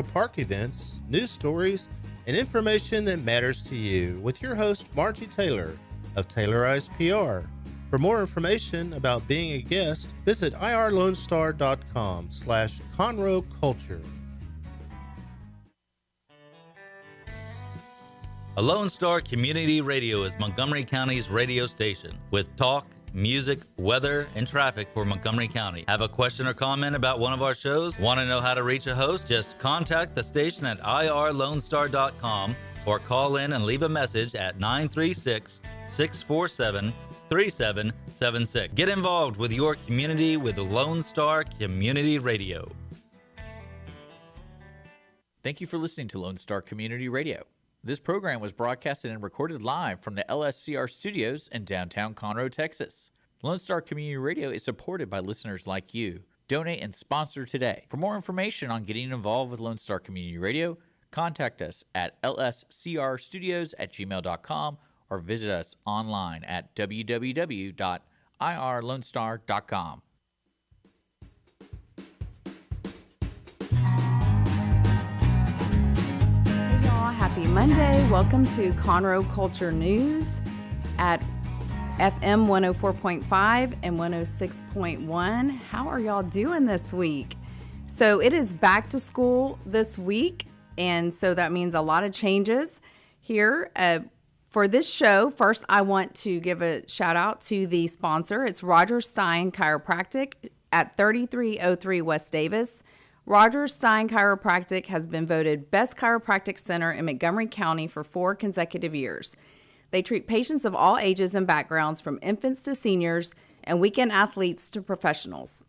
Park events, news stories, and information that matters to you with your host, Margie Taylor of Taylorized PR. For more information about being a guest, visit irlonestar.com/Conroe Culture. A Lone Star Community Radio is Montgomery County's radio station with talk, music, weather, and traffic for Montgomery County. Have a question or comment about one of our shows? Want to know how to reach a host? Just contact the station at irlonestar.com or call in and leave a message at 936-647-3776. Get involved with your community with Lone Star Community Radio. Thank you for listening to Lone Star Community Radio. This program was broadcasted and recorded live from the LSCR studios in downtown Conroe, Texas. Lone Star Community Radio is supported by listeners like you. Donate and sponsor today. For more information on getting involved with Lone Star Community Radio, contact us at lscrstudios@gmail.com or visit us online at www.irlonestar.com. Happy Monday. Welcome to Conroe Culture News at FM 104.5 and 106.1. How are y'all doing this week? So it is back to school this week, and so that means a lot of changes here. For this show, first I want to give a shout out to the sponsor. It's Roger Stein Chiropractic at 3303 West Davis. Roger Stein Chiropractic has been voted Best Chiropractic Center in Montgomery County for 4 consecutive years. They treat patients of all ages and backgrounds, from infants to seniors and weekend athletes to professionals.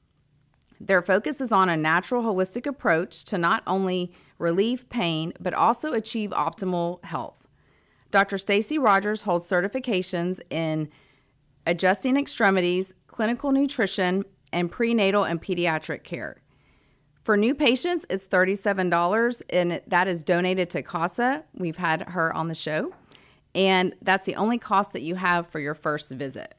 Their focus is on a natural, holistic approach to not only relieve pain, but also achieve optimal health. Dr. Stacy Rogers holds certifications in adjusting extremities, clinical nutrition, and prenatal and pediatric care. For new patients, it's $37, and that is donated to CASA. We've had her on the show, and that's the only cost that you have for your first visit.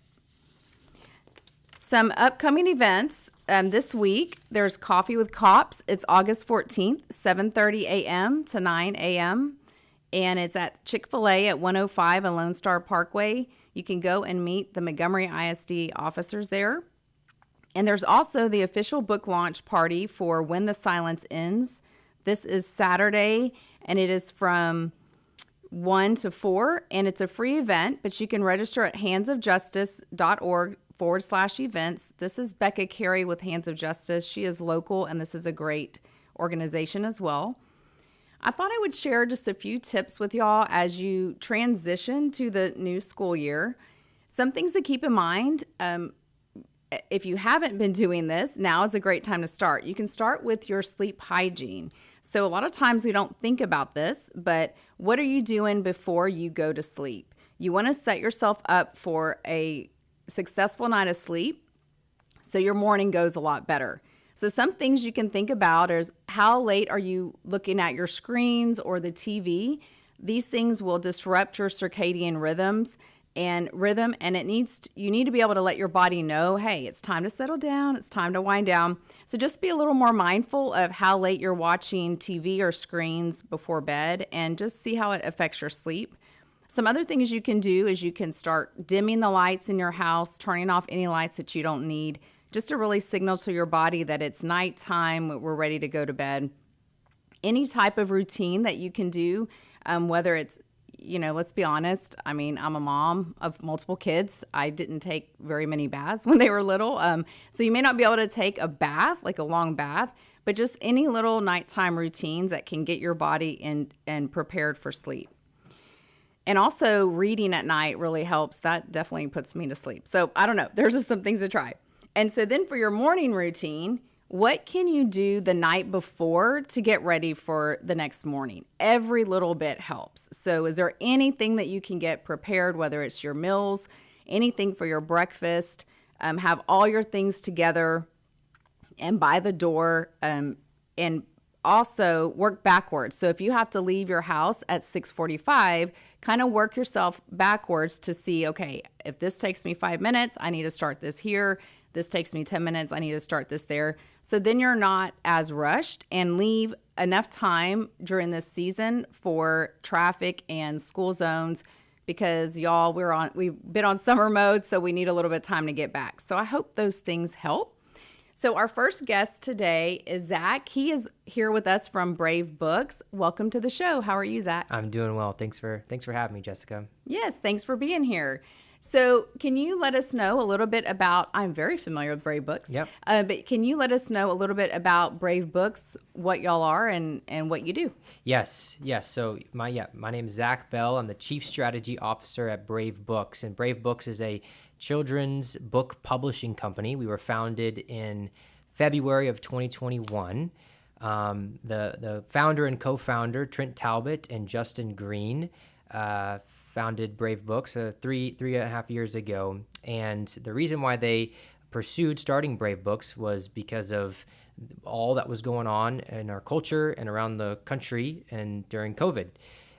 Some upcoming events this week, there's Coffee with Cops. It's August 14th, 7:30 a.m. to 9 a.m., and it's at Chick-fil-A at 105 on Lone Star Parkway. You can go and meet the Montgomery ISD officers there. And there's also the official book launch party for When the Silence Ends. This is Saturday, and it is from 1 to 4, and it's a free event, but you can register at handsofjustice.org/events. This is Becca Carey with Hands of Justice. She is local, and this is a great organization as well. I thought I would share just a few tips with y'all as you transition to the new school year. Some things to keep in mind. If you haven't been doing this, now is a great time to start. You can start with your sleep hygiene. So a lot of times we don't think about this, but what are you doing before you go to sleep? You want to set yourself up for a successful night of sleep so your morning goes a lot better. So some things you can think about is how late are you looking at your screens or the TV? These things will disrupt your circadian rhythms and you need to be able to let your body know, hey, it's time to settle down, it's time to wind down. So just be a little more mindful of how late you're watching TV or screens before bed, and just see how it affects your sleep. Some other things you can do is you can start dimming the lights in your house, turning off any lights that you don't need, just to really signal to your body that it's nighttime, we're ready to go to bed. Any type of routine that you can do, whether it's, let's be honest. I mean, I'm a mom of multiple kids. I didn't take very many baths when they were little. So you may not be able to take a bath, like a long bath, but just any little nighttime routines that can get your body in and prepared for sleep. And also reading at night really helps. That definitely puts me to sleep. So I don't know. There's just some things to try. And so then for your morning routine, what can you do the night before to get ready for the next morning? Every little bit helps. So is there anything that you can get prepared, whether it's your meals, anything for your breakfast, have all your things together and by the door, and also work backwards. So if you have to leave your house at 6:45, kind of work yourself backwards to see, okay, if this takes me 5 minutes, I need to start this here. This takes me 10 minutes, I need to start this there. So then you're not as rushed, and leave enough time during this season for traffic and school zones because y'all, we've been on summer mode, so we need a little bit of time to get back. So I hope those things help. So our first guest today is Zach. He is here with us from Brave Books. Welcome to the show. How are you, Zach? I'm doing well. Thanks for having me, Jessica. Yes, thanks for being here. So can you let us know a little bit about, I'm very familiar with Brave Books. Yep. But can you let us know a little bit about Brave Books, what y'all are and what you do? Yes. So my name is Zach Bell. I'm the Chief Strategy Officer at Brave Books. And Brave Books is a children's book publishing company. We were founded in February of 2021. The founder and co-founder, Trent Talbot and Justin Green, founded Brave Books 3.5 years ago. And the reason why they pursued starting Brave Books was because of all that was going on in our culture and around the country and during COVID.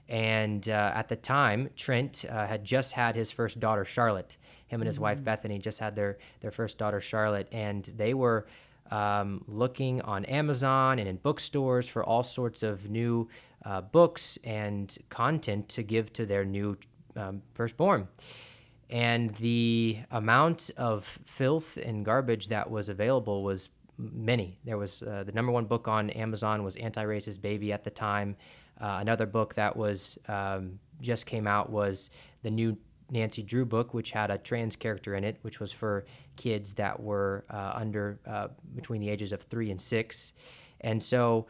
And at the time, Trent had just had his first daughter, Charlotte. Him and his wife, Bethany, just had their first daughter, Charlotte. And they were looking on Amazon and in bookstores for all sorts of new books and content to give to their new firstborn. And the amount of filth and garbage that was available was many. There was the number one book on Amazon was Anti-Racist Baby at the time. Another book that was just came out was the new Nancy Drew book, which had a trans character in it, which was for kids that were between the ages of 3 and 6. And so,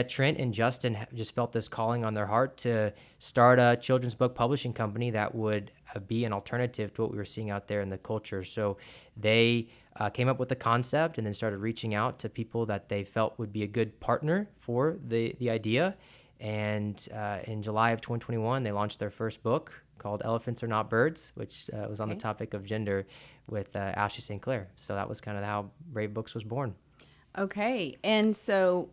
Trent and Justin just felt this calling on their heart to start a children's book publishing company that would be an alternative to what we were seeing out there in the culture. So they came up with the concept and then started reaching out to people that they felt would be a good partner for the idea. And in July of 2021, they launched their first book called Elephants Are Not Birds, which was on the topic of gender with Ashley St. Clair. So that was kind of how Brave Books was born. Okay. And so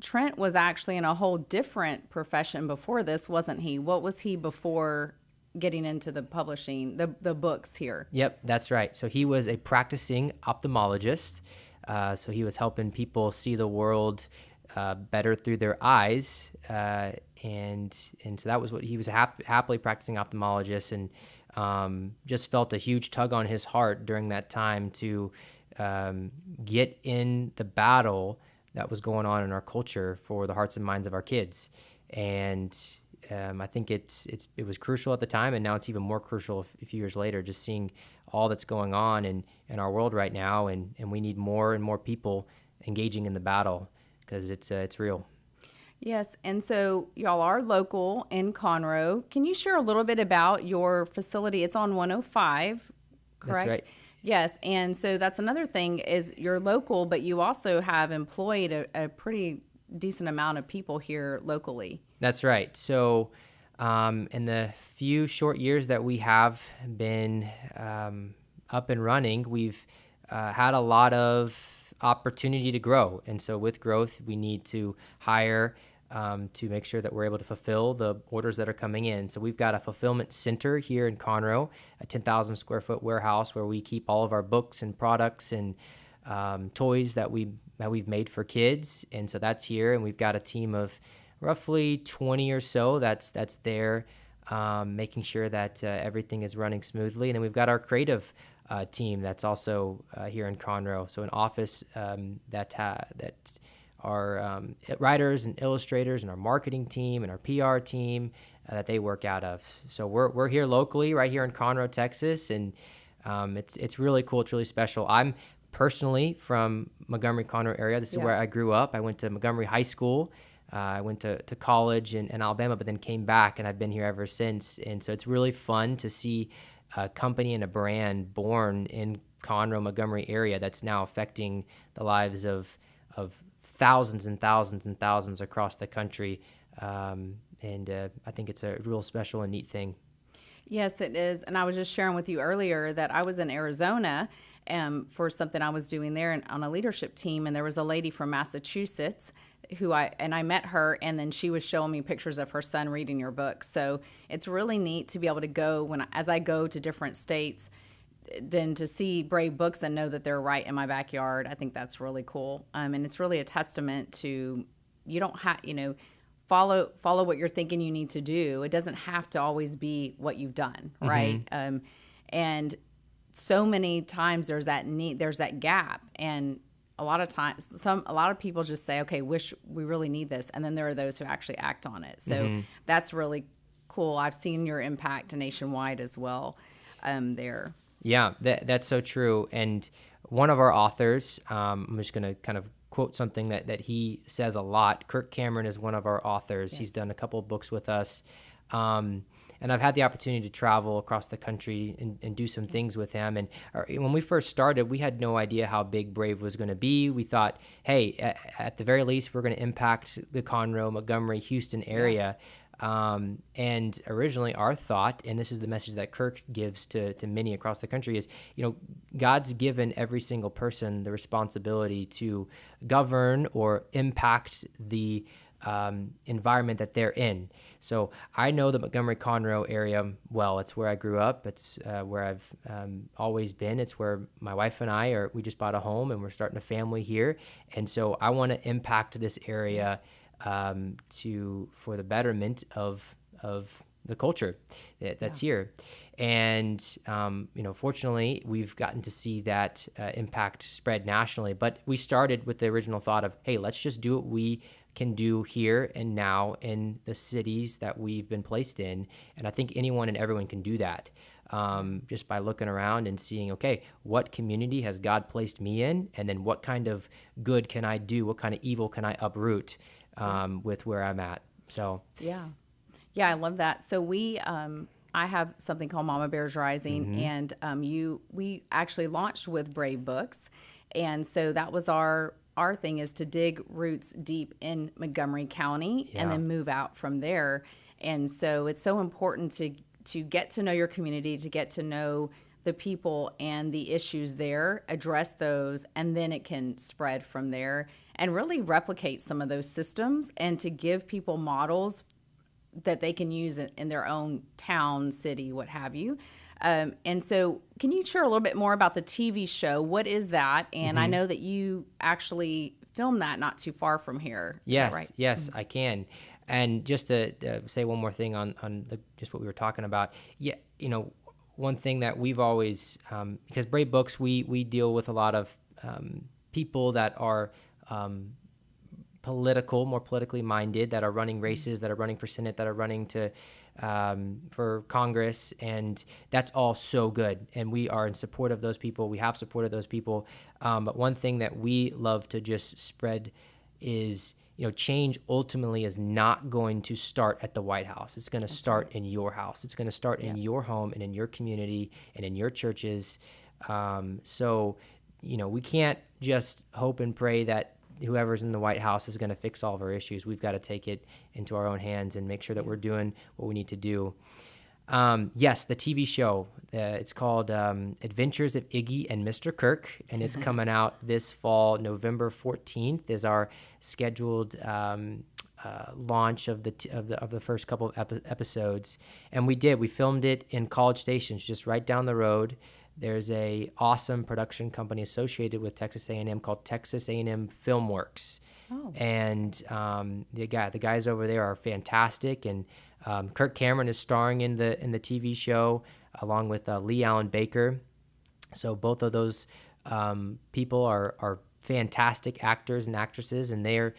Trent was actually in a whole different profession before this, wasn't he? What was he before getting into the publishing, the books here? Yep, that's right. So he was a practicing ophthalmologist. So he was helping people see the world better through their eyes. And so that was what he was happily practicing ophthalmologist, and just felt a huge tug on his heart during that time to get in the battle that was going on in our culture for the hearts and minds of our kids. And I think it was crucial at the time, and now it's even more crucial a few years later, just seeing all that's going on in our world right now, and we need more and more people engaging in the battle because it's real. Yes, and so y'all are local in Conroe. Can you share a little bit about your facility? It's on 105, correct? That's right. Yes, and so that's another thing is you're local, but you also have employed a pretty decent amount of people here locally. That's right. So in the few short years that we have been up and running, we've had a lot of opportunity to grow. And so with growth, we need to hire to make sure that we're able to fulfill the orders that are coming in. So we've got a fulfillment center here in Conroe, a 10,000 square foot warehouse where we keep all of our books and products and toys that we've made for kids. And so that's here, and we've got a team of roughly 20 or so that's there, making sure that everything is running smoothly. And then we've got our creative team that's also here in Conroe. So an office that our writers and illustrators and our marketing team and our PR team that they work out of. So we're here locally, right here in Conroe, Texas, and it's really cool. It's really special. I'm personally from Montgomery, Conroe area. This is where I grew up. I went to Montgomery High School. I went to college in Alabama, but then came back, and I've been here ever since. And so it's really fun to see a company and a brand born in Conroe, Montgomery area that's now affecting the lives of thousands and thousands and thousands across the country. And I think it's a real special and neat thing. Yes, it is. And I was just sharing with you earlier that I was in Arizona for something I was doing there on a leadership team. And there was a lady from Massachusetts who I met her, and then she was showing me pictures of her son reading your book. So it's really neat to be able to go as I go to different states, then to see Brave Books and know that they're right in my backyard. I think that's really cool. And it's really a testament to you don't have, follow what you're thinking you need to do. It doesn't have to always be what you've done, right? And so many times there's that gap, and a lot of times a lot of people just say, okay, we really need this, and then there are those who actually act on it. So that's really cool. I've seen your impact nationwide as well there. Yeah, that's so true. And one of our authors, I'm just going to kind of quote something that he says a lot. Kirk Cameron is one of our authors. Yes. He's done a couple of books with us. And I've had the opportunity to travel across the country and do some things with him. And when we first started, we had no idea how big Brave was going to be. We thought, hey, at the very least, we're going to impact the Conroe, Montgomery, Houston area. And originally our thought, and this is the message that Kirk gives to many across the country, is, God's given every single person the responsibility to govern or impact the environment that they're in. So I know the Montgomery Conroe area well. It's where I grew up. It's where I've always been. It's where my wife and we just bought a home and we're starting a family here. And so I want to impact this area for the betterment of the culture that's here. And, fortunately, we've gotten to see that impact spread nationally. But we started with the original thought of, hey, let's just do what we can do here and now in the cities that we've been placed in. And I think anyone and everyone can do that just by looking around and seeing, okay, what community has God placed me in? And then what kind of good can I do? What kind of evil can I uproot with where I'm at? So Yeah, I love that. So I have something called Mama Bears Rising, and we actually launched with Brave Books, and so that was our thing, is to dig roots deep in Montgomery County and then move out from there. And so it's so important to get to know your community, to get to know the people and the issues there, address those, and then it can spread from there and really replicate some of those systems, and to give people models that they can use in their own town, city, what have you. And so can you share a little bit more about the TV show? What is that? And I know that you actually filmed that not too far from here. Is that right? Yes, I can. And just to say one more thing on just what we were talking about. Yeah, one thing that we've always, because Brave Books, we deal with a lot of people that are more politically minded, that are running races, that are running for Senate, that are running for Congress, and that's all so good. And we are in support of those people. We have supported those people. But one thing that we love to just spread is, change ultimately is not going to start at the White House. It's going to start in your house. It's going to start in your home and in your community and in your churches. So, we can't just hope and pray that whoever's in the White House is going to fix all of our issues. We've got to take it into our own hands and make sure that we're doing what we need to do. Yes, the TV show, it's called Adventures of Iggy and Mr. Kirk, and it's coming out this fall. November 14th is our scheduled launch of the first couple of episodes. And we filmed it in College Station, just right down the road. There's a awesome production company associated with Texas A&M called Texas A&M Filmworks. Oh. And the guys over there are fantastic. And Kirk Cameron is starring in the TV show along with Lee Allen Baker. So both of those people are fantastic actors and actresses, and we are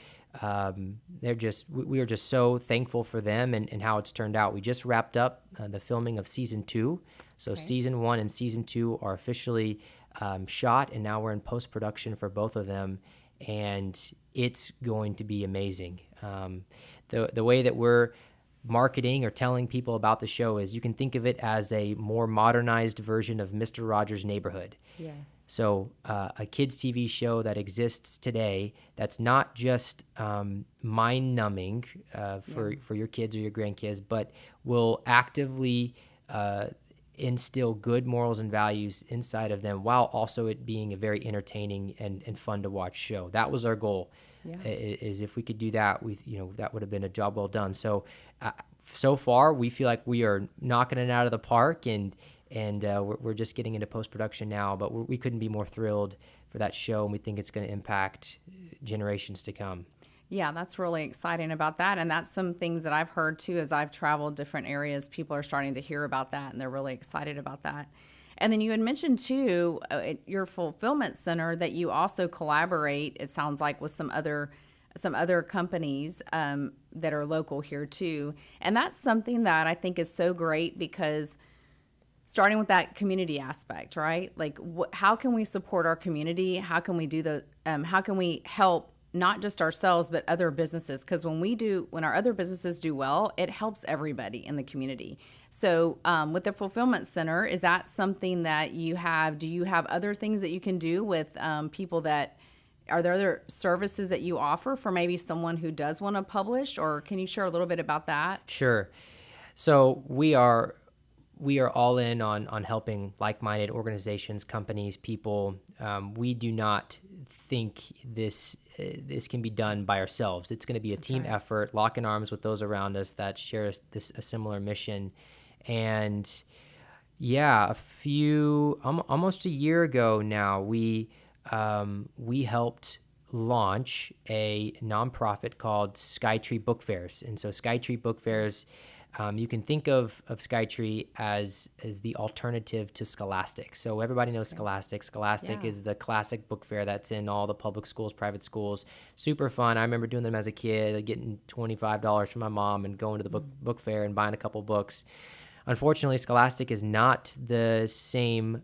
just so thankful for them and how it's turned out. We just wrapped up the filming of season 2. So season 1 and season 2 are officially shot, and now we're in post-production for both of them, and it's going to be amazing. The way that we're marketing or telling people about the show is, you can think of it as a more modernized version of Mr. Rogers' Neighborhood. Yes. So a kids' TV show that exists today that's not just mind-numbing for your kids or your grandkids, but will actively instill good morals and values inside of them, while also it being a very entertaining and fun to watch show. That was our goal. Yeah. Is if we could do that, that would have been a job well done. So so far we feel like we are knocking it out of the park, and we're just getting into post-production now, but we couldn't be more thrilled for that show, and we think it's going to impact generations to come. Yeah, that's really exciting about that. And that's some things that I've heard too as I've traveled different areas. People are starting to hear about that and they're really excited about that. And then you had mentioned too at your fulfillment center that you also collaborate, it sounds like, with some other companies that are local here too. And that's something that I think is so great because starting with that community aspect, right? Like, how can we support our community? How can we do how can we help not just ourselves, but other businesses? Because when our other businesses do well, it helps everybody in the community. So with the fulfillment center, is that something that you have? Do you have other things that you can do with people that, are there other services that you offer for maybe someone who does want to publish, or can you share a little bit about that? Sure. So we are all in on helping like-minded organizations, companies, people. We do not think this can be done by ourselves. It's going to be a team effort, locking arms with those around us that share a similar mission. And yeah, almost a year ago now, we helped launch a nonprofit called Skytree Book Fairs. And so Skytree Book Fairs, you can think of Skytree as the alternative to Scholastic. So everybody knows Scholastic. Scholastic is the classic book fair that's in all the public schools, private schools. Super fun. I remember doing them as a kid, getting $25 from my mom and going to the book fair and buying a couple books. Unfortunately, Scholastic is not the same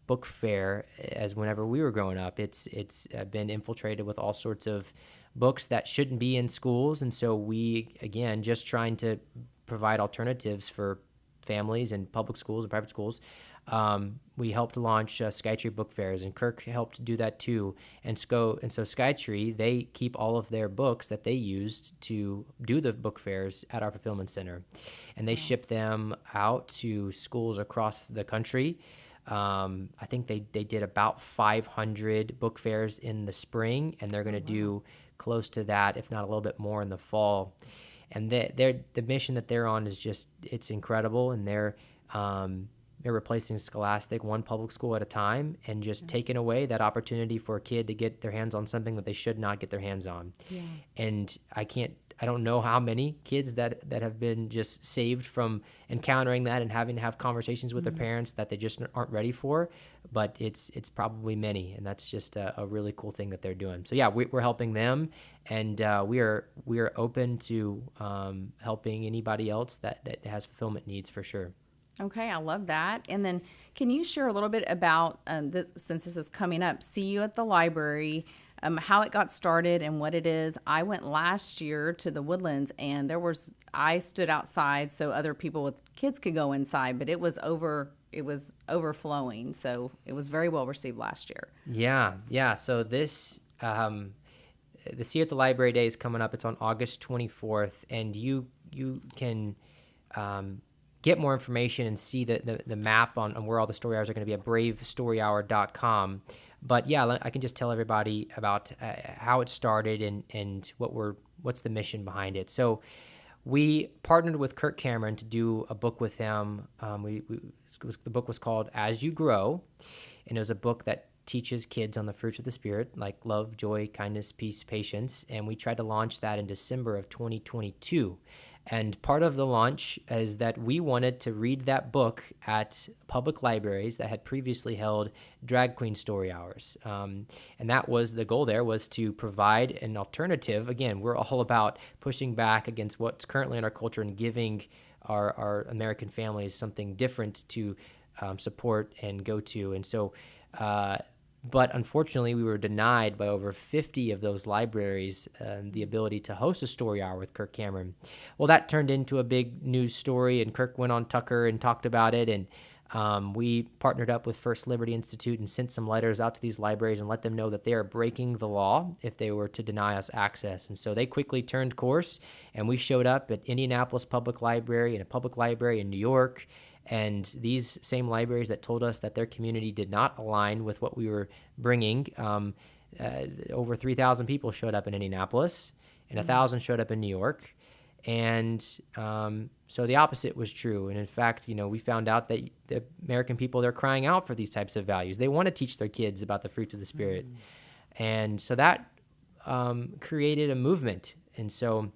book fair as whenever we were growing up. It's been infiltrated with all sorts of books that shouldn't be in schools. And so we, again, just trying to provide alternatives for families and public schools and private schools. We helped launch Skytree Book Fairs, and Kirk helped do that too. And so Skytree, they keep all of their books that they used to do the book fairs at our fulfillment center, and they ship them out to schools across the country. I think they did about 500 book fairs in the spring, and they're going to do close to that, if not a little bit more, in the fall. And the mission that they're on is just, it's incredible, and they're replacing Scholastic one public school at a time, and just taking away that opportunity for a kid to get their hands on something that they should not get their hands on. Yeah. And I don't know how many kids that have been just saved from encountering that and having to have conversations with their parents that they just aren't ready for, but it's probably many, and that's just a really cool thing that they're doing. So yeah, we're helping them, and we are open to helping anybody else that has fulfillment needs, for sure. Okay, I love that. And then can you share a little bit about, since this is coming up, See You at the Library, how it got started and what it is? I went last year to the Woodlands, and I stood outside so other people with kids could go inside, but it was overflowing. So it was very well received last year. Yeah. So this, the See You at the Library Day is coming up. It's on August 24th, and you can get more information and see the map on where all the story hours are going to be at bravestoryhour.com. But yeah, I can just tell everybody about how it started and what's the mission behind it. So we partnered with Kirk Cameron to do a book with him. The book was called As You Grow, and it was a book that teaches kids on the fruits of the Spirit, like love, joy, kindness, peace, patience. And we tried to launch that in December of 2022. And part of the launch is that we wanted to read that book at public libraries that had previously held drag queen story hours. And that was the goal there, was to provide an alternative. Again, we're all about pushing back against what's currently in our culture and giving our American families something different to support and go to. And so, but unfortunately, we were denied by over 50 of those libraries the ability to host a story hour with Kirk Cameron. Well, that turned into a big news story, and Kirk went on Tucker and talked about it. And we partnered up with First Liberty Institute and sent some letters out to these libraries and let them know that they are breaking the law if they were to deny us access. And so they quickly turned course, and we showed up at Indianapolis Public Library and a public library in New York. And these same libraries that told us that their community did not align with what we were bringing, over 3,000 people showed up in Indianapolis, and 1,000 showed up in New York. And so the opposite was true. And in fact, we found out that the American people, they're crying out for these types of values. They want to teach their kids about the fruits of the Spirit. And so that created a movement. And so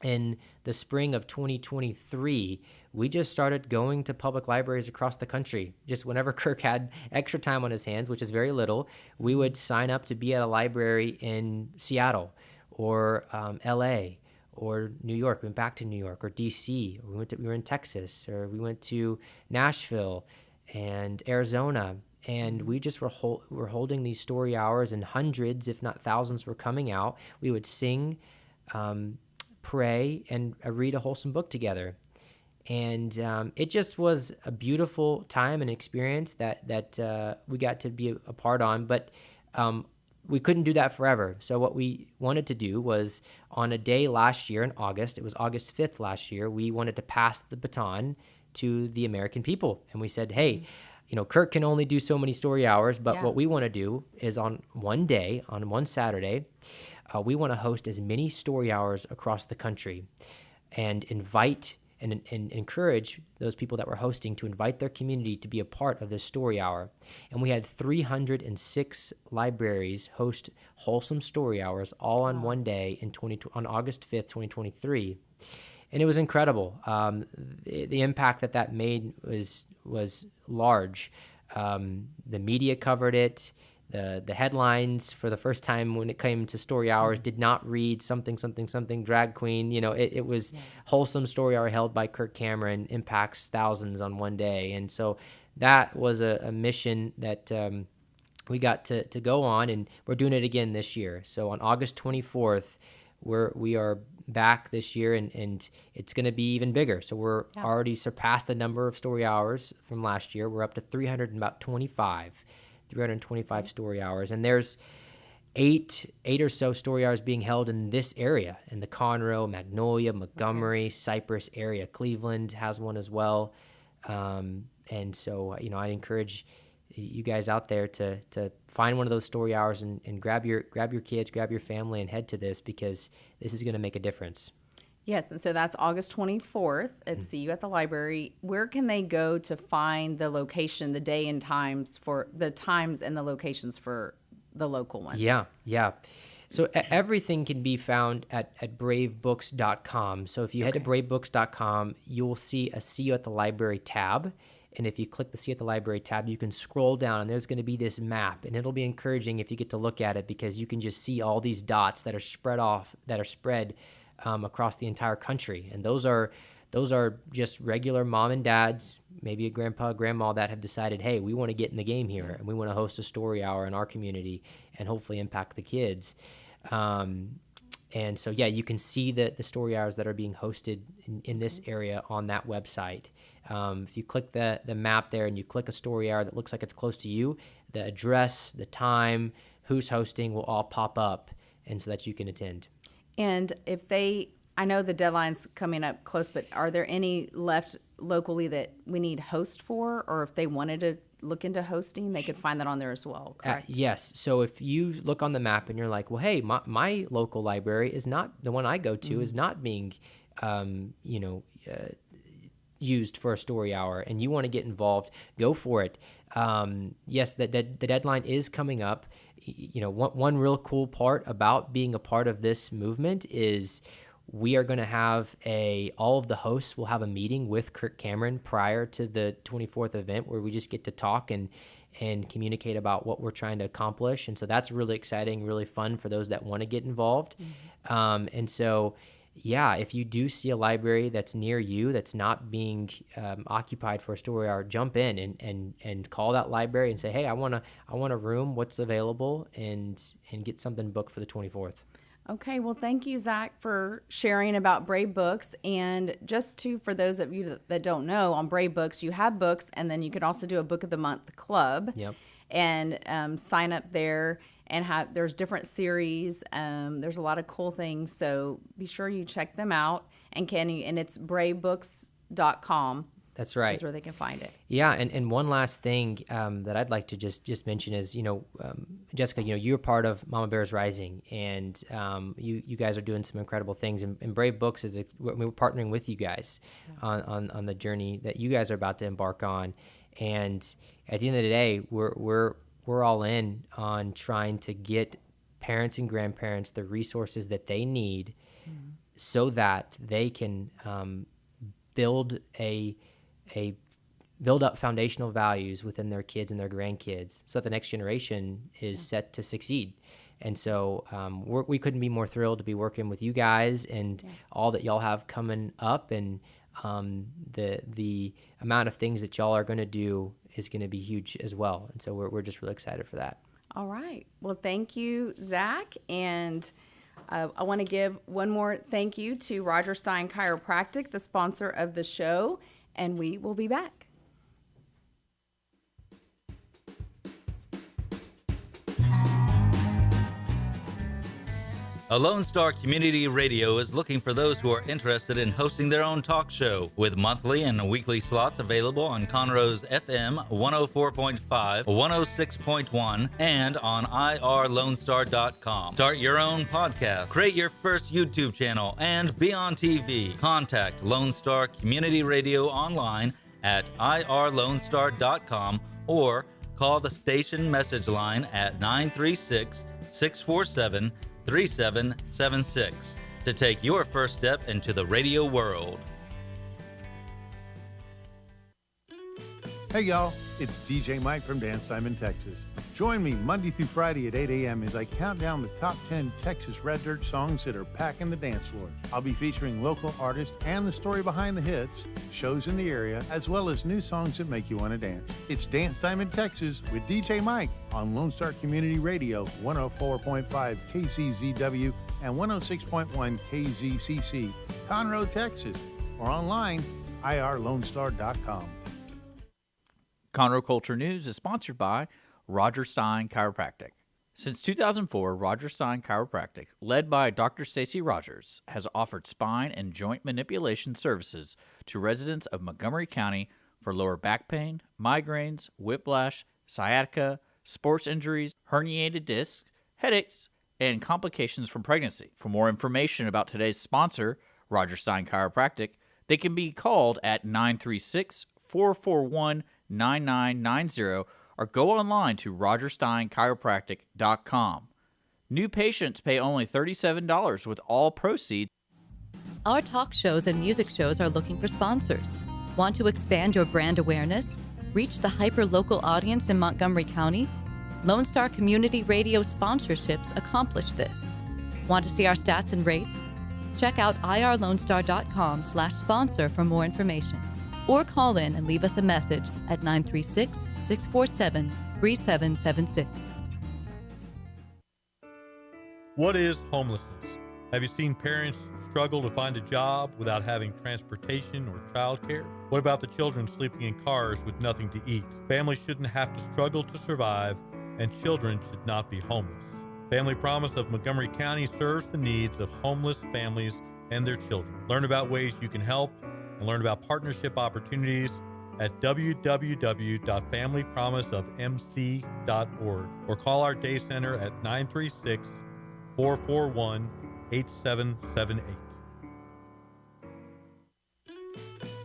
in the spring of 2023, we just started going to public libraries across the country. Just whenever Kirk had extra time on his hands, which is very little, we would sign up to be at a library in Seattle or LA or New York. We went back to New York or DC. Or we were in Texas, or we went to Nashville and Arizona. And we just were holding these story hours, and hundreds, if not thousands, were coming out. We would sing, pray, and read a wholesome book together. And it just was a beautiful time and experience that we got to be a part on. But we couldn't do that forever. So what we wanted to do was, on a day last year in August, it was August 5th last year, we wanted to pass the baton to the American people. And we said, hey, Kirk can only do so many story hours, but what we want to do is on one day, on one Saturday, we want to host as many story hours across the country and invite and encourage those people that were hosting to invite their community to be a part of this story hour. And we had 306 libraries host wholesome story hours all on one day on August 5th, 2023. And it was incredible. The impact that made was large. The media covered it. The headlines for the first time when it came to story hours did not read something drag queen. It was wholesome story hour held by Kirk Cameron, impacts thousands on one day. And so that was a mission that we got to go on, and we're doing it again this year. So on August 24th, we are back this year, and it's going to be even bigger. So we're already surpassed the number of story hours from last year. We're up to 325 story hours, and there's eight or so story hours being held in this area, in the Conroe, Magnolia, Montgomery, Cypress area. Cleveland has one as well. And so I encourage you guys out there to find one of those story hours and grab your kids, grab your family, and head to this, because this is going to make a difference. Yes, and so that's August 24th at See You at the Library. Where can they go to find the location, the day and times for the times and the locations for the local ones? Yeah. So everything can be found at bravebooks.com. So if you head to bravebooks.com, you'll see a See You at the Library tab. And if you click the See at the Library tab, you can scroll down, and there's going to be this map. And it'll be encouraging if you get to look at it, because you can just see all these dots that are spread across the entire country. And those are just regular mom and dads, maybe a grandpa, grandma, that have decided, hey, we want to get in the game here, and we want to host a story hour in our community and hopefully impact the kids. And so, you can see the story hours that are being hosted in this area on that website. If you click the map there and you click a story hour that looks like it's close to you, the address, the time, who's hosting will all pop up, and so that you can attend. And I know the deadline's coming up close, but are there any left locally that we need host for, or if they wanted to look into hosting, they could find that on there as well, correct? Yes. So if you look on the map and you're like, well, hey, my local library is not, the one I go to is not being, used for a story hour, and you want to get involved, go for it. Yes, the deadline is coming up. One real cool part about being a part of this movement is we are going to have all of the hosts will have a meeting with Kirk Cameron prior to the 24th event, where we just get to talk and communicate about what we're trying to accomplish. And so that's really exciting, really fun for those that want to get involved. And so, if you do see a library that's near you that's not being occupied for a story hour, jump in and call that library and say, hey, I want a room, what's available, and get something booked for the 24th. Okay, well, thank you, Zach, for sharing about Brave Books. And just for those of you that don't know, on Brave Books, you have books, and then you could also do a Book of the Month club. Yep. And sign up there, and there's different series. There's a lot of cool things, so be sure you check them out. And it's bravebooks.com. That's right. Is where they can find it. Yeah, and one last thing that I'd like to just mention is, Jessica, you're part of Mama Bears Rising, and you guys are doing some incredible things. And Brave Books we're partnering with you guys on the journey that you guys are about to embark on. And at the end of the day, we're all in on trying to get parents and grandparents the resources that they need so that they can build build up foundational values within their kids and their grandkids so that the next generation is set to succeed. And so we couldn't be more thrilled to be working with you guys and all that y'all have coming up, and the amount of things that y'all are going to do is going to be huge as well. And so we're just really excited for that. All right. Well, thank you, Zach. And I want to give one more thank you to Roger Stein Chiropractic, the sponsor of the show, and we will be back. A Lone Star Community Radio is looking for those who are interested in hosting their own talk show, with monthly and weekly slots available on Conroe's FM 104.5, 106.1, and on irlonestar.com. Start your own podcast, create your first YouTube channel, and be on TV. Contact Lone Star Community Radio online at irlonestar.com or call the station message line at 936-647-3776 to take your first step into the radio world. Hey y'all, it's DJ Mike from Dance Time in Texas. Join me Monday through Friday at 8 a.m. as I count down the top 10 Texas Red Dirt songs that are packing the dance floor. I'll be featuring local artists and the story behind the hits, shows in the area, as well as new songs that make you want to dance. It's Dance Time in Texas with DJ Mike on Lone Star Community Radio, 104.5 KCZW and 106.1 KZCC, Conroe, Texas, or online, irlonestar.com. Conroe Culture News is sponsored by Roger Stein Chiropractic. Since 2004, Roger Stein Chiropractic, led by Dr. Stacy Rogers, has offered spine and joint manipulation services to residents of Montgomery County for lower back pain, migraines, whiplash, sciatica, sports injuries, herniated discs, headaches, and complications from pregnancy. For more information about today's sponsor, Roger Stein Chiropractic, they can be called at 936-441-9990 or go online to rogersteinchiropractic.com. New patients pay only $37 with all proceeds. Our talk shows and music shows are looking for sponsors. Want to expand your brand awareness? Reach the hyper-local audience in Montgomery County? Lone Star Community Radio sponsorships accomplish this. Want to see our stats and rates? Check out irlonestar.com/sponsor for more information. Or call in and leave us a message at 936-647-3776. What is homelessness? Have you seen parents struggle to find a job without having transportation or childcare? What about the children sleeping in cars with nothing to eat? Families shouldn't have to struggle to survive, and children should not be homeless. Family Promise of Montgomery County serves the needs of homeless families and their children. Learn about ways you can help and learn about partnership opportunities at www.familypromiseofmc.org or call our day center at 936-441-8778.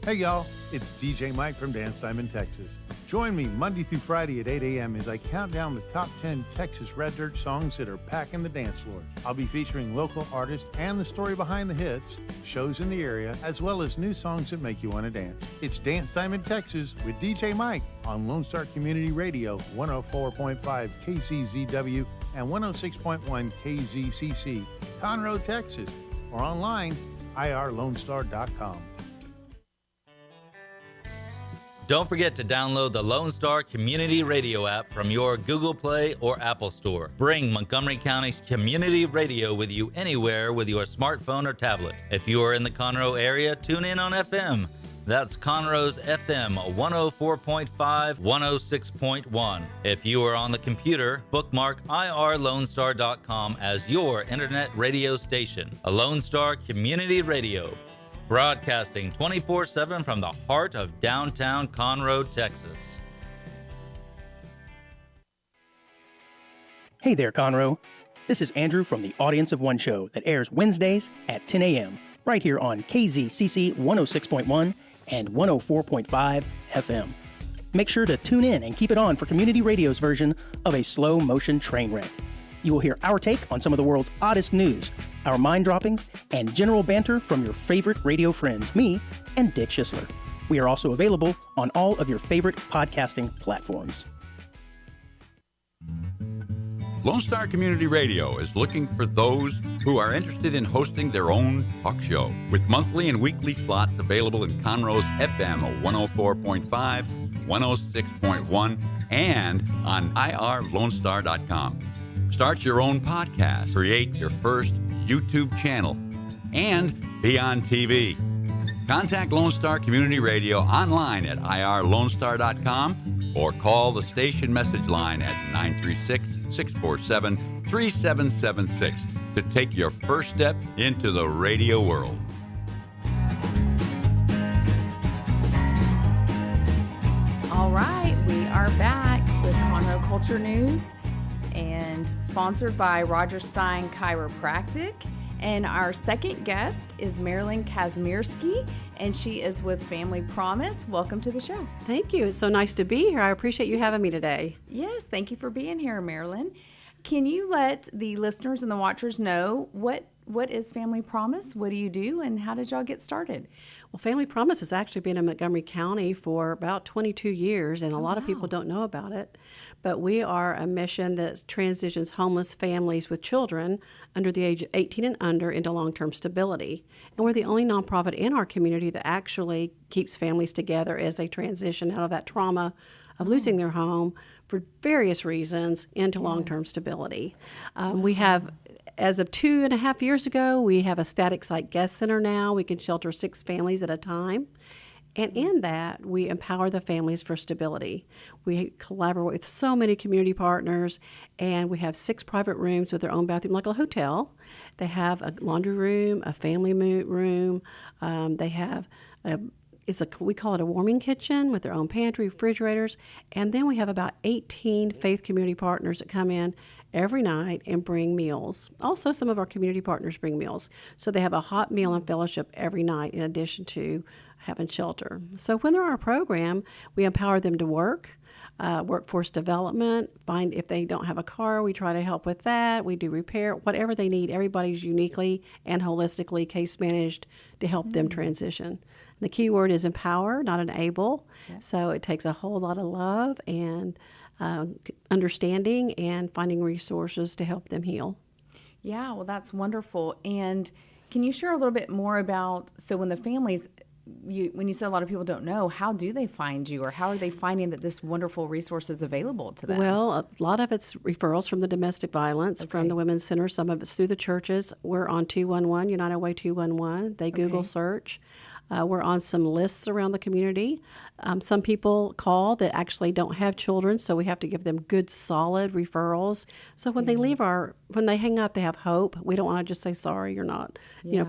Hey y'all, it's DJ Mike from Dance Time in Texas. Join me Monday through Friday at 8 a.m. as I count down the top 10 Texas Red Dirt songs that are packing the dance floor. I'll be featuring local artists and the story behind the hits, shows in the area, as well as new songs that make you want to dance. It's Dance Time in Texas with DJ Mike on Lone Star Community Radio, 104.5 KCZW and 106.1 KZCC, Conroe, Texas, or online, irlonestar.com. Don't forget to download the Lone Star Community Radio app from your Google Play or Apple Store. Bring Montgomery County's community radio with you anywhere with your smartphone or tablet. If you are in the Conroe area, tune in on FM. That's Conroe's FM 104.5, 106.1. If you are on the computer, bookmark irlonestar.com as your internet radio station. A Lone Star Community Radio, broadcasting 24/7 from the heart of downtown Conroe, Texas. Hey there, Conroe. This is Andrew from the Audience of One show that airs Wednesdays at 10 a.m. right here on KZCC 106.1 and 104.5 FM. Make sure to tune in and keep it on for Community Radio's version of a slow motion train wreck. You will hear our take on some of the world's oddest news, our mind droppings, and general banter from your favorite radio friends, me and Dick Schisler. We are also available on all of your favorite podcasting platforms. Lone Star Community Radio is looking for those who are interested in hosting their own talk show, with monthly and weekly slots available in Conroe's FM 104.5, 106.1, and on irlonestar.com. Start your own podcast, create your first YouTube channel, and be on TV. Contact Lone Star Community Radio online at irlonestar.com or call the station message line at 936-647-3776 to take your first step into the radio world. All right, we are back with Conroe Culture News and sponsored by Roger Stein Chiropractic. And our second guest is Marilyn Kasmiersky, and she is with Family Promise. Welcome to the show. Thank you. It's so nice to be here. I appreciate you having me today. Yes, thank you for being here, Marilyn. Can you let the listeners and the watchers know what is Family Promise? What do you do, and how did y'all get started? Well, Family Promise has actually been in Montgomery County for about 22 years, and a lot of people don't know about it. But we are a mission that transitions homeless families with children under the age of 18 and under into long-term stability. And we're the only nonprofit in our community that actually keeps families together as they transition out of that trauma of losing their home for various reasons into long-term stability. We have, as of 2.5 years ago, we have a static site guest center now. We can shelter 6 families at a time. And in that, we empower the families for stability. We collaborate with so many community partners, and we have 6 private rooms with their own bathroom, like a hotel. They have a laundry room, a family room. They have we call it a warming kitchen with their own pantry, refrigerators. And then we have about 18 faith community partners that come in every night and bring meals. Also, some of our community partners bring meals. So they have a hot meal and fellowship every night in addition to having shelter. So when they're on our program, we empower them to work, workforce development, find if they don't have a car, we try to help with that. We do repair, whatever they need. Everybody's uniquely and holistically case managed to help them transition. The key word is empower, not enable. Yeah. So it takes a whole lot of love and understanding and finding resources to help them heal. Yeah, well, that's wonderful. And can you share a little bit more about, so when the families, when you said a lot of people don't know, how do they find you, or how are they finding that this wonderful resource is available to them? Well, a lot of it's referrals from the domestic violence, from the Women's Center. Some of it's through the churches. We're on 211, United Way 211. They Google search. We're on some lists around the community. Some people call that actually don't have children, so we have to give them good, solid referrals. So when they leave when they hang up, they have hope. We don't want to just say, sorry, you're not,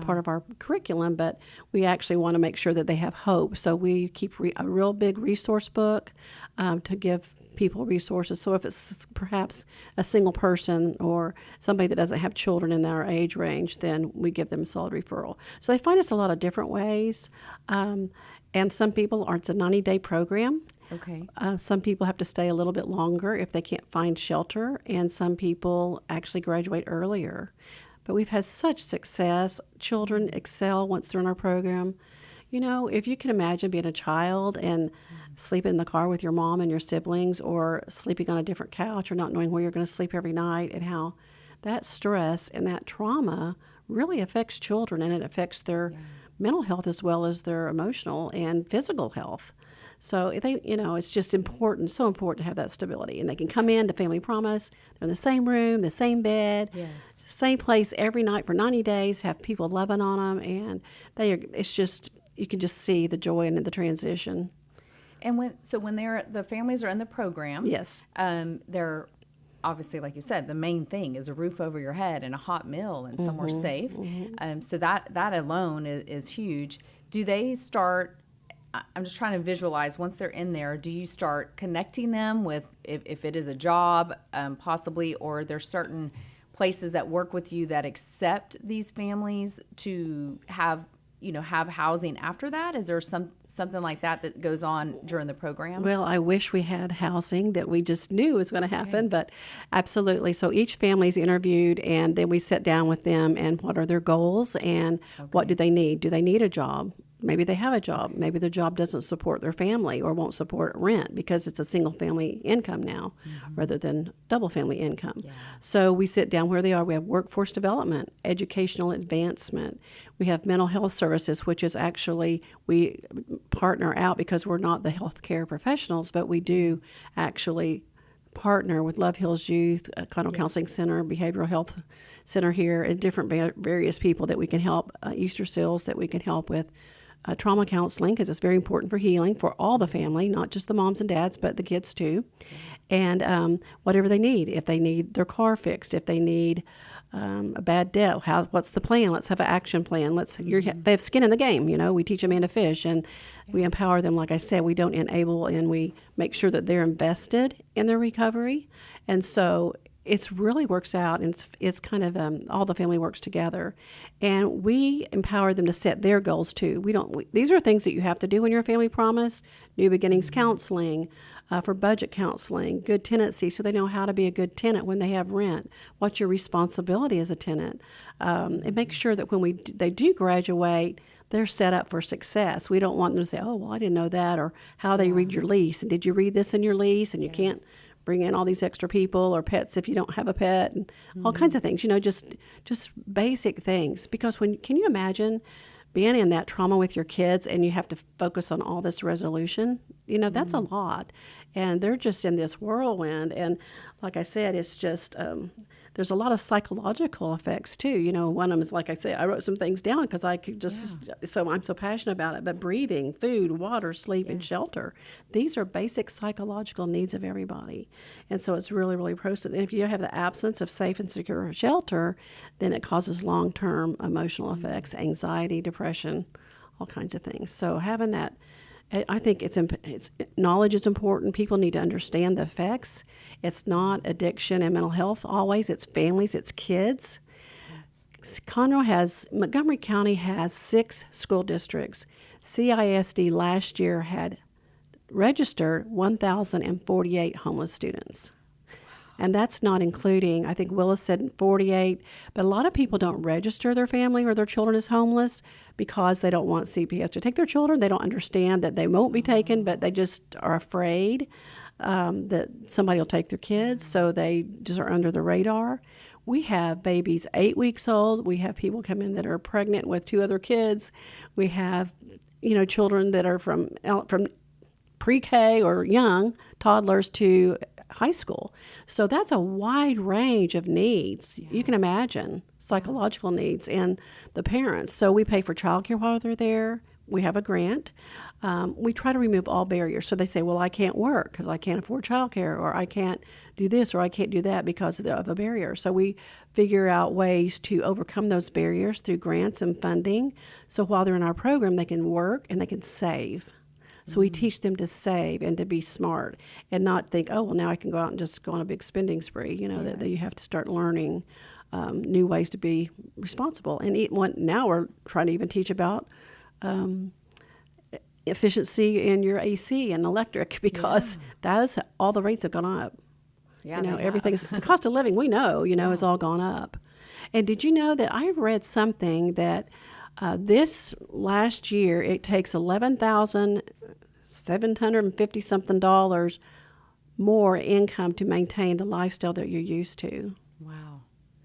part of our curriculum, but we actually want to make sure that they have hope. So we keep a real big resource book to give people resources. So if it's perhaps a single person or somebody that doesn't have children in their age range, then we give them a solid referral. So they find us a lot of different ways. And some people it's a 90-day program. Okay. Some people have to stay a little bit longer if they can't find shelter, and some people actually graduate earlier. But we've had such success. Children excel once they're in our program. You know, if you can imagine being a child and sleeping in the car with your mom and your siblings, or sleeping on a different couch, or not knowing where you're going to sleep every night, and how that stress and that trauma really affects children, and it affects their mental health as well as their emotional and physical health. So it's just important, so important to have that stability. And they can come in to Family Promise. They're in the same room, the same bed, same place every night for 90 days, have people loving on them, and you can just see the joy in the transition. And when the families are in the program, they're obviously, like you said, the main thing is a roof over your head and a hot meal and somewhere safe. So that alone is huge. Do they start? I'm just trying to visualize, once they're in there, do you start connecting them with, if it is a job, possibly, or there's certain places that work with you that accept these families to have have housing after that? Is there something like that goes on during the program? Well, I wish we had housing that we just knew was going to happen, but absolutely. So each family is interviewed, and then we sit down with them and what are their goals and what do they need? Do they need a job? Maybe they have a job. Maybe their job doesn't support their family or won't support rent because it's a single family income now rather than double family income. Yeah. So we sit down where they are. We have workforce development, educational advancement. We have mental health services, which is actually we partner out because we're not the healthcare professionals, but we do actually partner with Love Hills Youth, Conroe Counseling Center, Behavioral Health Center here, and different various people that we can help, Easter Seals that we can help with. Trauma counseling, because it's very important for healing for all the family, not just the moms and dads, but the kids too. And whatever they need. If they need their car fixed, if they need a bad debt, what's the plan? Let's have an action plan. They have skin in the game. We teach them how to fish, and we empower them. Like I said, we don't enable, and we make sure that they're invested in their recovery. And so it really works out, and it's kind of all the family works together, and we empower them to set their goals too. These are things that you have to do in your family promise: new beginnings counseling, for budget counseling, good tenancy, so they know how to be a good tenant when they have rent. What's your responsibility as a tenant? And make sure that when they do graduate, they're set up for success. We don't want them to say, "Oh, well, I didn't know that," or how they read your lease, and did you read this in your lease, and you can't bring in all these extra people or pets if you don't have a pet, and all kinds of things, just basic things. Because can you imagine being in that trauma with your kids and you have to focus on all this resolution? That's a lot. And they're just in this whirlwind. And like I said, it's just, there's a lot of psychological effects too. One of them is, like I said, I wrote some things down because I could just, so I'm so passionate about it. But breathing, food, water, sleep, and shelter. These are basic psychological needs of everybody. And so it's really, really process. And if you have the absence of safe and secure shelter, then it causes long-term emotional effects, anxiety, depression, all kinds of things. So having that, I think it's knowledge is important. People need to understand the effects. It's not addiction and mental health always. It's families. It's kids. Yes. Montgomery County has 6 school districts. CISD last year had registered 1,048 homeless students. And that's not including, I think Willis said 48, but a lot of people don't register their family or their children as homeless because they don't want CPS to take their children. They don't understand that they won't be taken, but they just are afraid that somebody will take their kids, so they just are under the radar. We have babies 8 weeks old. We have people come in that are pregnant with 2 other kids. We have, children that are from pre-K or young toddlers to high school. So that's a wide range of needs. Yeah. You can imagine psychological needs and the parents. So we pay for childcare while they're there. We have a grant. We try to remove all barriers. So they say, well, I can't work because I can't afford childcare, or I can't do this, or I can't do that because of a barrier. So we figure out ways to overcome those barriers through grants and funding. So while they're in our program, they can work and they can save. So we teach them to save and to be smart and not think, oh, well, now I can go out and just go on a big spending spree. That you have to start learning new ways to be responsible. And now we're trying to even teach about efficiency in your AC and electric, because all the rates have gone up. Yeah, the cost of living, we know, has all gone up. And did you know that I've read something that this last year it takes $11,750 something more income to maintain the lifestyle that you're used to. Wow.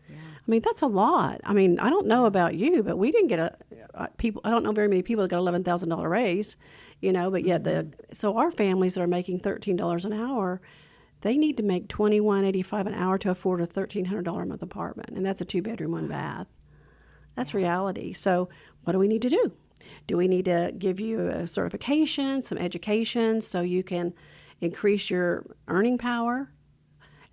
Yeah. I mean, that's a lot. I mean, I don't know about you, but we didn't get I don't know very many people that got $11,000 raise, but yet so our families that are making $13 an hour, they need to make $21.85 an hour to afford a $1,300 a month apartment, and that's a 2-bedroom, 1 bath. That's reality. So what do we need to do? Do we need to give you a certification, some education, so you can increase your earning power?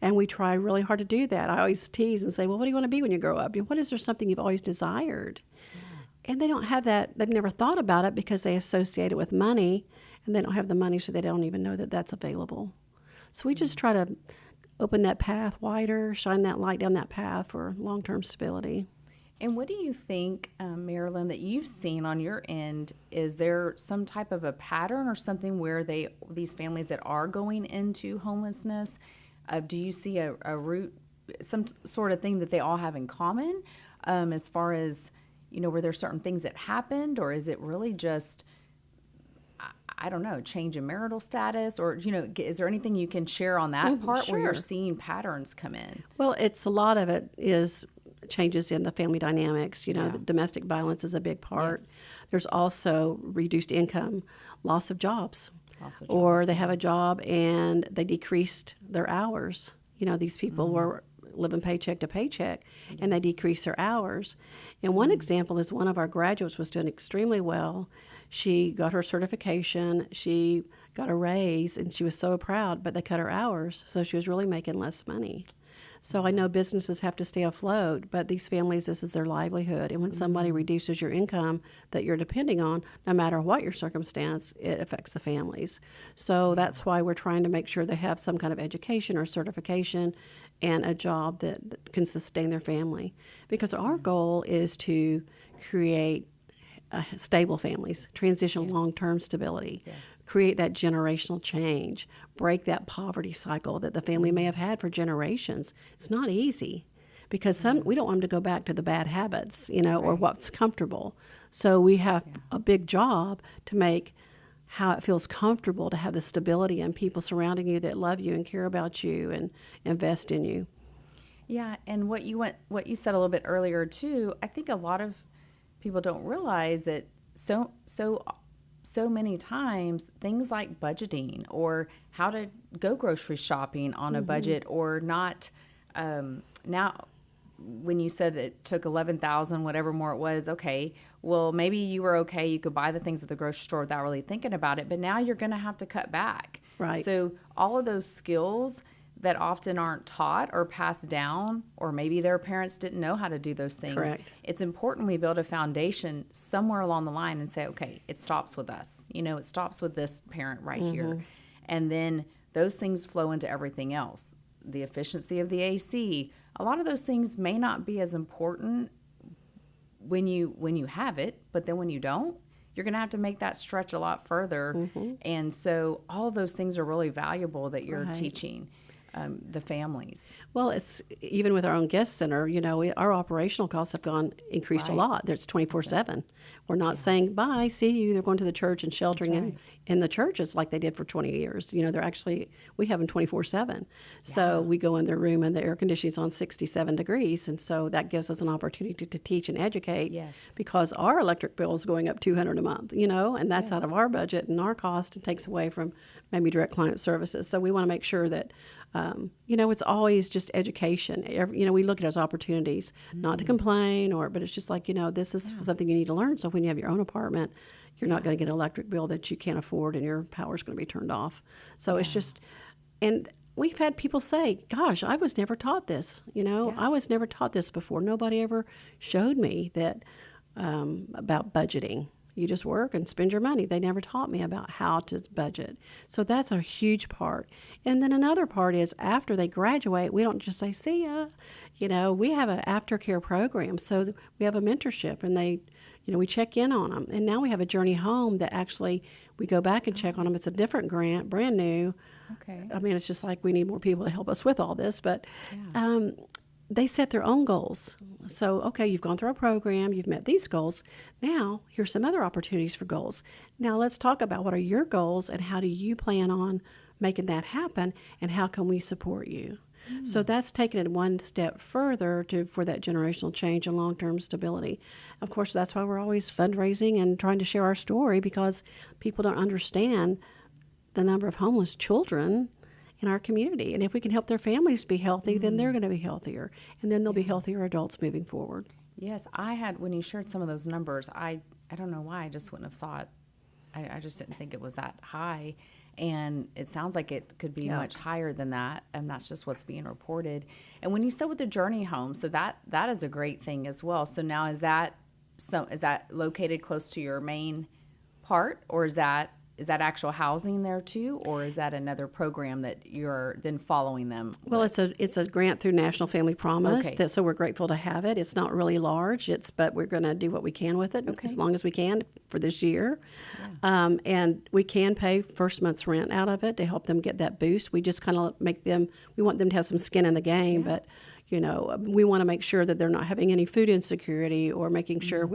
And we try really hard to do that. I always tease and say, well, what do you want to be when you grow up? What is there something you've always desired? Yeah. And they don't have that. They've never thought about it because they associate it with money, and they don't have the money, so they don't even know that that's available. So we just try to open that path wider, shine that light down that path for long-term stability. And what do you think, Marilyn, that you've seen on your end? Is there some type of a pattern or something where these families that are going into homelessness, do you see a root, some sort of thing that they all have in common, as far as, were there certain things that happened, or is it really just, I don't know, change in marital status, or, is there anything you can share on that part where you're seeing patterns come in? Well, a lot of it is changes in the family dynamics. The domestic violence is a big part. Yes. There's also reduced income, loss of jobs, or they have a job and they decreased their hours. These people were living paycheck to paycheck, and they decreased their hours. And one example is one of our graduates was doing extremely well. She got her certification, she got a raise, and she was so proud, but they cut her hours, so she was really making less money. So I know businesses have to stay afloat, but these families, this is their livelihood. And when somebody reduces your income that you're depending on, no matter what your circumstance, it affects the families. So that's why we're trying to make sure they have some kind of education or certification and a job that can sustain their family. Because our goal is to create stable families, transition long-term stability. Create that generational change, break that poverty cycle that the family may have had for generations. It's not easy because we don't want them to go back to the bad habits, or what's comfortable. So we have a big job to make how it feels comfortable to have the stability and people surrounding you that love you and care about you and invest in you. Yeah, and what you said a little bit earlier too, I think a lot of people don't realize that so many times things like budgeting or how to go grocery shopping on a budget or not. Now, when you said it took 11,000, whatever more it was, okay, well, maybe you were okay. You could buy the things at the grocery store without really thinking about it, but now you're going to have to cut back. Right. So all of those skills that often aren't taught or passed down, or maybe their parents didn't know how to do those things. Correct. It's important we build a foundation somewhere along the line and say, okay, it stops with us. It stops with this parent right here. And then those things flow into everything else. The efficiency of the AC, a lot of those things may not be as important when you have it, but then when you don't, you're going to have to make that stretch a lot further. And so all of those things are really valuable that you're teaching the families. Well, it's even with our own guest center, our operational costs have increased a lot. There's 24/7. We're not saying bye, see you. They're going to the church and sheltering in the churches like they did for 20 years. They're actually, we have them 24/7. So we go in their room and the air conditioning's on 67 degrees. And so that gives us an opportunity to teach and educate because our electric bill is going up $200 a month, and that's out of our budget and our cost. It takes away from maybe direct client services. So we want to make sure that it's always just education. We look at it as opportunities, not to complain, but it's just like, this is something you need to learn. So when you have your own apartment, you're not going to get an electric bill that you can't afford and your power's going to be turned off. So it's just, and we've had people say, gosh, I was never taught this. I was never taught this before. Nobody ever showed me that about budgeting. You just work and spend your money. They never taught me about how to budget. So that's a huge part. And then another part is after they graduate, we don't just say, see ya. We have an aftercare program. So we have a mentorship and we check in on them. And now we have a journey home that actually we go back and check on them. It's a different grant, brand new. Okay. I mean, it's just like we need more people to help us with all this. But they set their own goals. So, okay, you've gone through our program, you've met these goals. Now, here's some other opportunities for goals. Now, let's talk about what are your goals and how do you plan on making that happen and how can we support you? So that's taking it one step further for that generational change and long-term stability. Of course, that's why we're always fundraising and trying to share our story because people don't understand the number of homeless children in our community. And if we can help their families be healthy, then they're going to be healthier. And then they'll be healthier adults moving forward. Yes, when you shared some of those numbers, I don't know why, I just wouldn't have thought, I just didn't think it was that high. And it sounds like it could be much higher than that, and that's just what's being reported. And when you said with the journey home, so that is a great thing as well. So now is that located close to your main part, or is that is that actual housing there too, or is that another program that you're then following them? Well, with? it's a grant through National Family Promise, Okay. so we're grateful to have it. It's not really large, but we're going to do what we can with it as long as we can for this year. And we can pay first month's rent out of it to help them get that boost. We just kind of we want them to have some skin in the game, but we want to make sure that they're not having any food insecurity, or making sure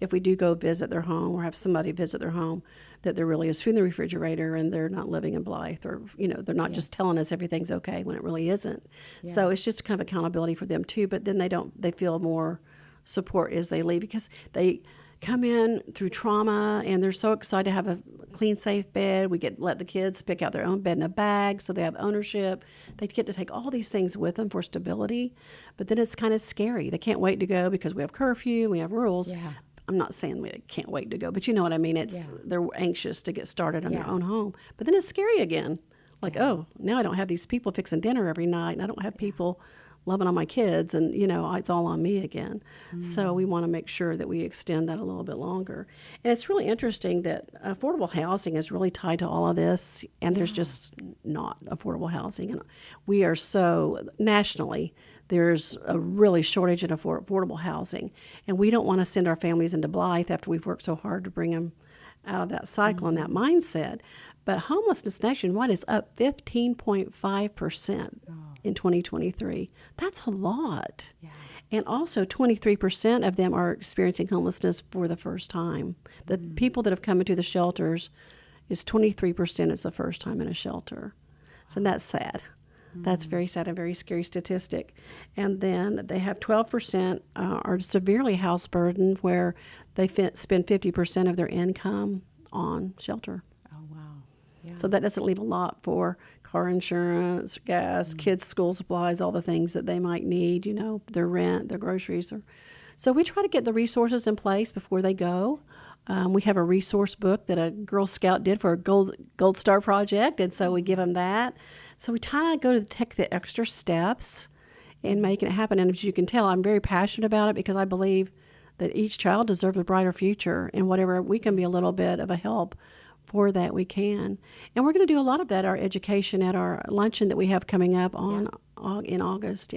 if we do go visit their home or have somebody visit their home, that there really is food in the refrigerator and they're not living in Blythe, or, they're not just telling us everything's okay when it really isn't. So it's just kind of accountability for them too, but then they feel more support as they leave, because they come in through trauma and they're so excited to have a clean, safe bed. We let the kids pick out their own bed in a bag, so they have ownership. They get to take all these things with them for stability, but then it's kind of scary. They can't wait to go because we have curfew, we have rules. Yeah. I'm not saying we can't wait to go, but you know what I mean. They're anxious to get started on their own home, but then it's scary again. Like, oh, now I don't have these people fixing dinner every night, and I don't have people loving on my kids, and it's all on me again. So we want to make sure that we extend that a little bit longer. And it's really interesting that affordable housing is really tied to all of this, and there's just not affordable housing. And we are so nationally, there's a really shortage in affordable housing, and we don't want to send our families into Blythe after we've worked so hard to bring them out of that cycle and that mindset. But homelessness nationwide is up 15.5% in 2023. That's a lot. Yeah. And also 23% of them are experiencing homelessness for the first time. The people that have come into the shelters is 23% is the first time in a shelter. So that's sad. That's very sad, a very scary statistic. And then they have 12% are severely house burdened, where they spend 50% of their income on shelter. Oh, wow. Yeah. So that doesn't leave a lot for car insurance, gas, kids' school supplies, all the things that they might need, their rent, their groceries. So we try to get the resources in place before they go. We have a resource book that a Girl Scout did for a Gold Star project, and so we give them that. So we try to take the extra steps in making it happen. And as you can tell, I'm very passionate about it, because I believe that each child deserves a brighter future, and whatever we can be a little bit of a help for that, we can. And we're going to do a lot of that, our education at our luncheon that we have coming up in August.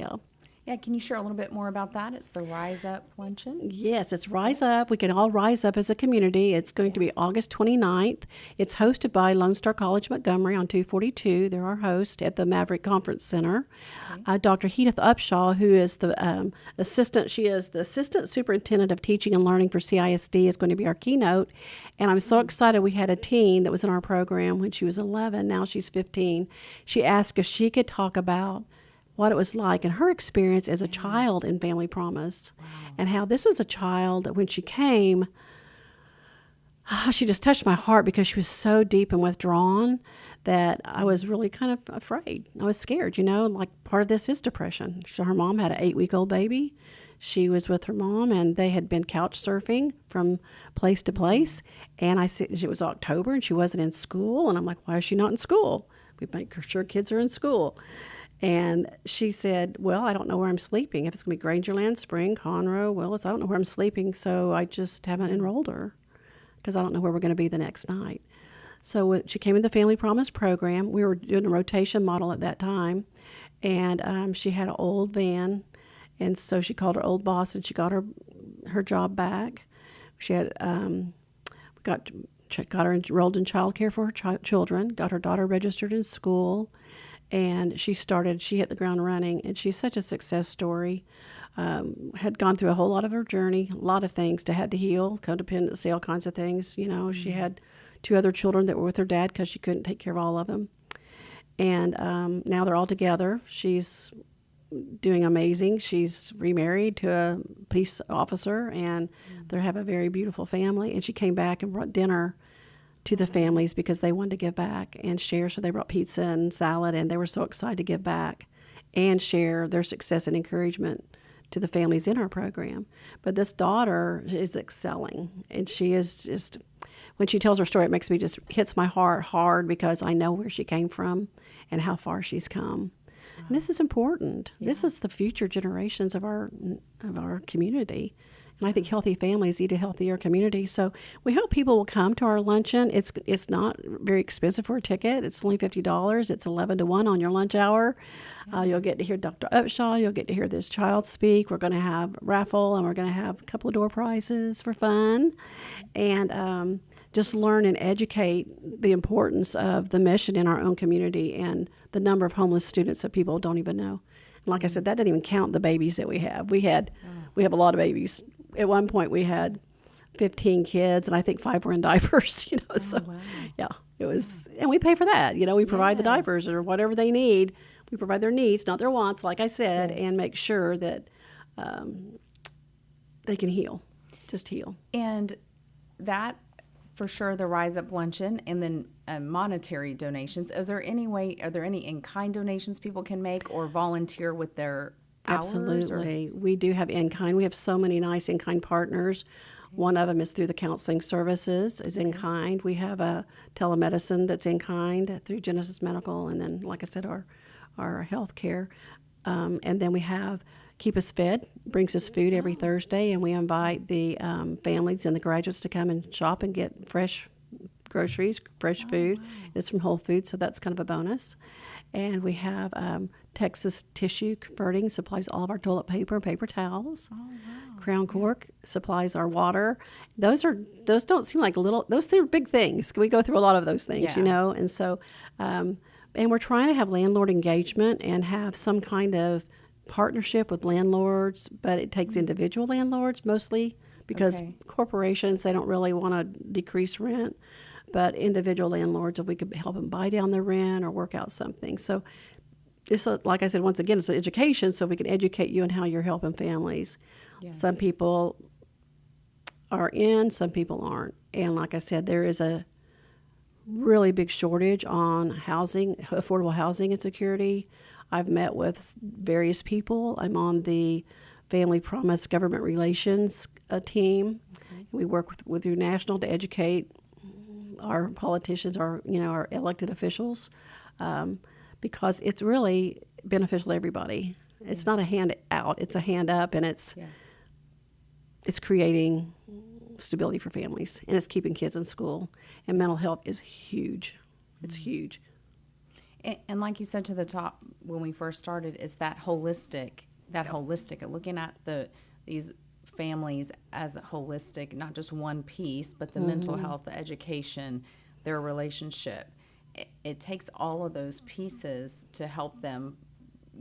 Yeah, can you share a little bit more about that? It's the Rise Up Luncheon. Yes, it's Rise Up. We can all rise up as a community. It's going to be August 29th. It's hosted by Lone Star College Montgomery on 242. They're our host at the Maverick Conference Center. Okay. Dr. Hedith Upshaw, who is the assistant superintendent of teaching and learning for CISD, is going to be our keynote. And I'm so excited. We had a teen that was in our program when she was 11. Now she's 15. She asked if she could talk about what it was like and her experience as a child in Family Promise, and how this was a child that when she came, she just touched my heart, because she was so deep and withdrawn that I was really kind of afraid. I was scared, like part of this is depression. Her mom had an 8-week-old baby. She was with her mom, and they had been couch surfing from place to place. And I said, it was October and she wasn't in school. And I'm like, why is she not in school? We make sure kids are in school. And she said, well, I don't know where I'm sleeping. If it's going to be Grangerland, Spring, Conroe, Willis, I don't know where I'm sleeping, so I just haven't enrolled her, because I don't know where we're going to be the next night. So she came in the Family Promise program. We were doing a rotation model at that time, and she had an old van, and so she called her old boss, and she got her job back. She had got her enrolled in child care for her children, got her daughter registered in school. And she hit the ground running, and she's such a success story. Had gone through a whole lot of her journey, a lot of things had to heal, codependency, all kinds of things. She had 2 other children that were with her dad because she couldn't take care of all of them. And now they're all together. She's doing amazing. She's remarried to a police officer, and they have a very beautiful family. And she came back and brought dinner to the families because they wanted to give back and share. So they brought pizza and salad, and they were so excited to give back and share their success and encouragement to the families in our program. But this daughter is excelling, and she is just, when she tells her story, it makes me just hits my heart hard, because I know where she came from and how far she's come. And this is important. Yeah. This is the future generations of our community. And I think healthy families eat a healthier community. So we hope people will come to our luncheon. It's not very expensive for a ticket. It's only $50. It's 11 to 1 on your lunch hour. You'll get to hear Dr. Upshaw. You'll get to hear this child speak. We're going to have a raffle, and we're going to have a couple of door prizes for fun. And just learn and educate the importance of the mission in our own community and the number of homeless students that people don't even know. And like I said, that doesn't even count the babies that we have. We have a lot of babies. At one point, we had 15 kids, and I think 5 were in diapers. Yeah, it was, and we pay for that. We provide the diapers or whatever they need. We provide their needs, not their wants, like I said, and make sure that they can heal, just heal. And that, for sure, the Rise Up Luncheon, and then monetary donations. Are there any in-kind donations people can make or volunteer with their hours? Absolutely. We do have in-kind. We have so many nice in-kind partners. One of them is through the counseling services, is in-kind. We have a telemedicine that's in-kind through Genesis Medical, and then, like I said, our health care. And then we have Keep Us Fed, brings us food every Thursday, and we invite the families and the graduates to come and shop and get fresh groceries, fresh food. Wow. It's from Whole Foods, so that's kind of a bonus. And we have Texas Tissue Converting supplies all of our toilet paper, paper towels. Oh, wow. Crown Cork supplies our water. Those don't seem like they're big things. We go through a lot of those things, and so, and we're trying to have landlord engagement and have some kind of partnership with landlords, but it takes individual landlords mostly because corporations, they don't really want to decrease rent, but individual landlords, if we could help them buy down their rent or work out something. So it's like I said, once again, it's an education, so we can educate you on how you're helping families. Yes. Some people are in, some people aren't. And like I said, there is a really big shortage on housing, affordable housing and security. I've met with various people. I'm on the Family Promise Government Relations team. Okay. We work with your national to educate our politicians, our elected officials, because it's really beneficial to everybody. It's not a hand out; it's a hand up, and it's creating stability for families, and it's keeping kids in school. And mental health is huge. It's huge. And like you said to the top when we first started, is that holistic, looking at these families as a holistic, not just one piece, but the mental health, the education, their relationship. It takes all of those pieces to help them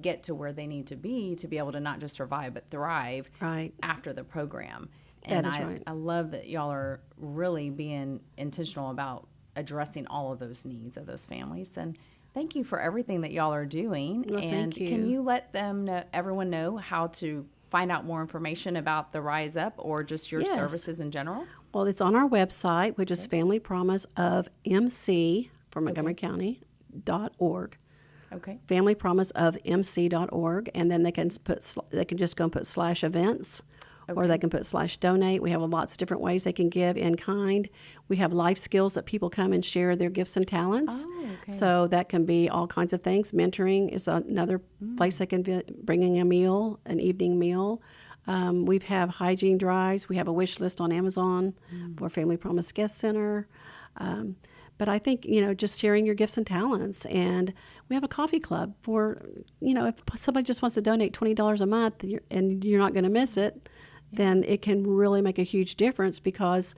get to where they need to be able to not just survive but thrive after the program. And that is right. I love that y'all are really being intentional about addressing all of those needs of those families. And thank you for everything that y'all are doing. Well, and thank you. Can you let everyone know how to find out more information about the Rise Up or just your services in general? Well, it's on our website, which is Family Promise of MC for Montgomery County.org. Okay. Family Promise of MC.org, and then they can just go and put /events. Or they can put /donate. We have lots of different ways they can give in kind. We have life skills that people come and share their gifts and talents. Oh, okay. So that can be all kinds of things. Mentoring is another place they can bringing a meal, an evening meal. We have hygiene drives. We have a wish list on Amazon for Family Promise Guest Center. But I think, just sharing your gifts and talents. And we have a coffee club for, if somebody just wants to donate $20 a month and you're not going to miss it, then it can really make a huge difference because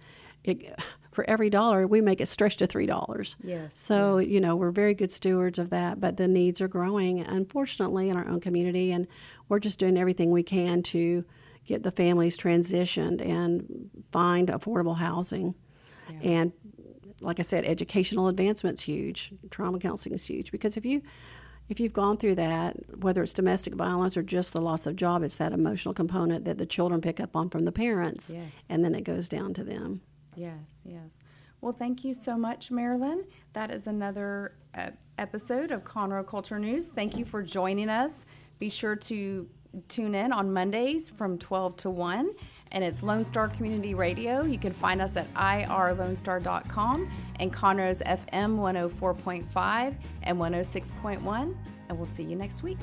for every dollar, we make it stretch to $3. Yes. So, we're very good stewards of that, but the needs are growing, unfortunately, in our own community, and we're just doing everything we can to get the families transitioned and find affordable housing. Yeah. And like I said, educational advancement's huge. Trauma counseling is huge because if you've gone through that, whether it's domestic violence or just the loss of job, it's that emotional component that the children pick up on from the parents, and then it goes down to them. Yes. Well, thank you so much, Marilyn. That is another episode of Conroe Culture News. Thank you for joining us. Be sure to tune in on Mondays from 12 to 1. And it's Lone Star Community Radio. You can find us at irlonestar.com and Conroe's FM 104.5 and 106.1. And we'll see you next week.